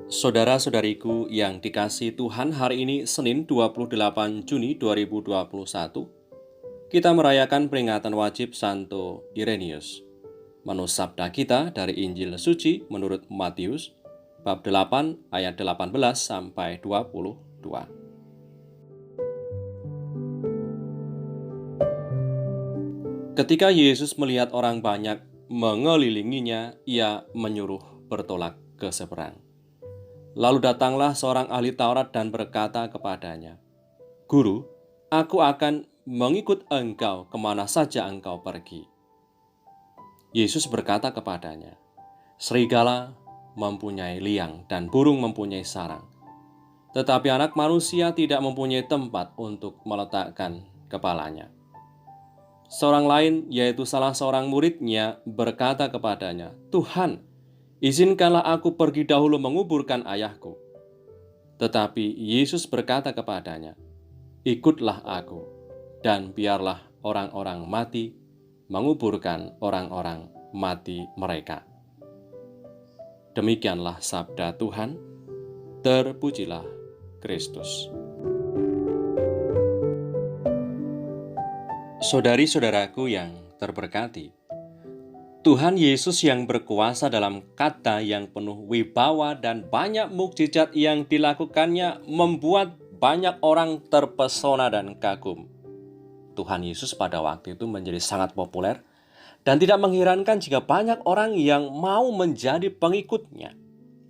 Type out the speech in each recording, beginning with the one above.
Saudara-saudariku yang dikasihi Tuhan, hari ini Senin 28 Juni 2021, kita merayakan peringatan wajib Santo Irenaeus. Menurut sabda kita dari Injil Suci menurut Matius, bab 8 ayat 18 sampai 22. Ketika Yesus melihat orang banyak mengelilinginya, ia menyuruh bertolak ke seberang. Lalu datanglah seorang ahli Taurat dan berkata kepadanya, "Guru, aku akan mengikut engkau kemana saja engkau pergi." Yesus berkata kepadanya, "Serigala mempunyai liang dan burung mempunyai sarang, tetapi anak manusia tidak mempunyai tempat untuk meletakkan kepalanya." Seorang lain, yaitu salah seorang muridnya, berkata kepadanya, "Tuhan, izinkanlah aku pergi dahulu menguburkan ayahku." Tetapi Yesus berkata kepadanya, "Ikutlah aku, dan biarlah orang-orang mati menguburkan orang-orang mati mereka." Demikianlah sabda Tuhan. Terpujilah Kristus. Saudari-saudaraku yang terberkati, Tuhan Yesus yang berkuasa dalam kata yang penuh wibawa dan banyak mukjizat yang dilakukannya membuat banyak orang terpesona dan kagum. Tuhan Yesus pada waktu itu menjadi sangat populer dan tidak mengherankan jika banyak orang yang mau menjadi pengikutnya.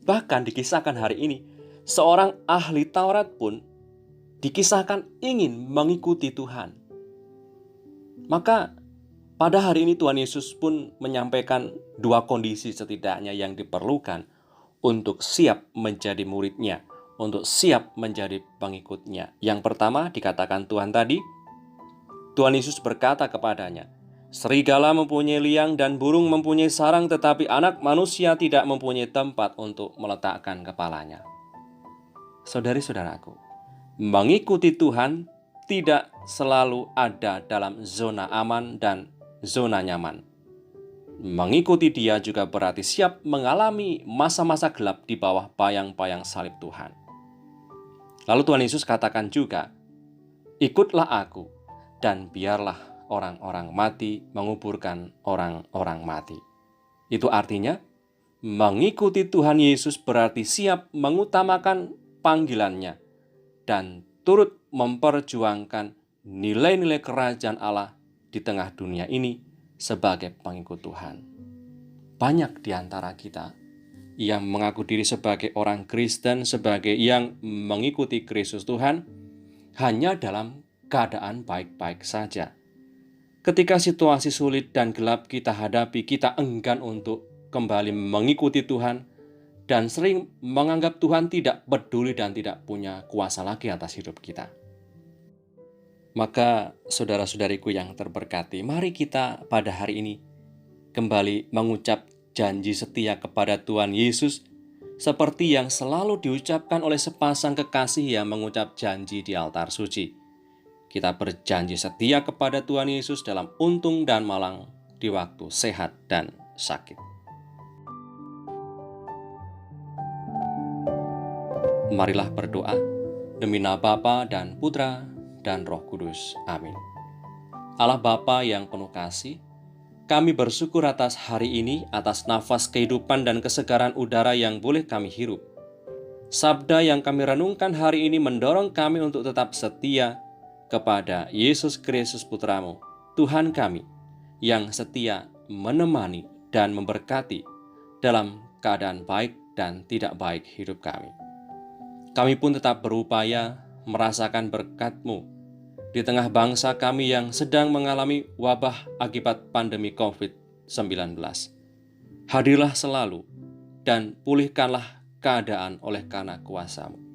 Bahkan dikisahkan hari ini, seorang ahli Taurat pun dikisahkan ingin mengikuti Tuhan. Maka pada hari ini Tuhan Yesus pun menyampaikan dua kondisi setidaknya yang diperlukan untuk siap menjadi muridnya, untuk siap menjadi pengikutnya. Yang pertama dikatakan Tuhan tadi, Tuhan Yesus berkata kepadanya, "Serigala mempunyai liang dan burung mempunyai sarang, tetapi anak manusia tidak mempunyai tempat untuk meletakkan kepalanya." Saudari-saudaraku, mengikuti Tuhan tidak selalu ada dalam zona aman dan zona nyaman. Mengikuti Dia juga berarti siap mengalami masa-masa gelap di bawah bayang-bayang salib Tuhan. Lalu Tuhan Yesus katakan juga, "Ikutlah aku, dan biarlah orang-orang mati menguburkan orang-orang mati." Itu artinya, mengikuti Tuhan Yesus berarti siap mengutamakan panggilannya dan turut memperjuangkan nilai-nilai kerajaan Allah di tengah dunia ini sebagai pengikut Tuhan. Banyak di antara kita yang mengaku diri sebagai orang Kristen, sebagai yang mengikuti Kristus Tuhan, hanya dalam keadaan baik-baik saja. Ketika situasi sulit dan gelap kita hadapi, kita enggan untuk kembali mengikuti Tuhan dan sering menganggap Tuhan tidak peduli dan tidak punya kuasa lagi atas hidup kita. Maka saudara-saudariku yang terberkati, mari kita pada hari ini kembali mengucap janji setia kepada Tuhan Yesus seperti yang selalu diucapkan oleh sepasang kekasih yang mengucap janji di altar suci. Kita berjanji setia kepada Tuhan Yesus dalam untung dan malang, di waktu sehat dan sakit. Marilah berdoa demi nama Bapa dan Putra dan Roh Kudus. Amin. Allah Bapa yang penuh kasih, kami bersyukur atas hari ini, atas nafas kehidupan dan kesegaran udara yang boleh kami hirup. Sabda yang kami renungkan hari ini mendorong kami untuk tetap setia kepada Yesus Kristus Putra-Mu, Tuhan kami, yang setia menemani dan memberkati dalam keadaan baik dan tidak baik hidup kami. Kami pun tetap berupaya merasakan berkat-Mu di tengah bangsa kami yang sedang mengalami wabah akibat pandemi COVID-19. Hadirlah selalu dan pulihkanlah keadaan oleh karena kuasa-Mu.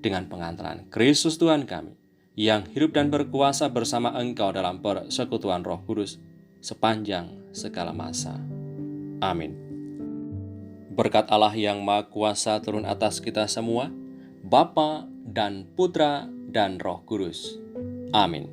Dengan pengantaran Kristus Tuhan kami, yang hidup dan berkuasa bersama Engkau dalam persekutuan Roh Kudus sepanjang segala masa. Amin. Berkat Allah yang Maha Kuasa turun atas kita semua, Bapa dan Putra dan Roh Kudus. Amin.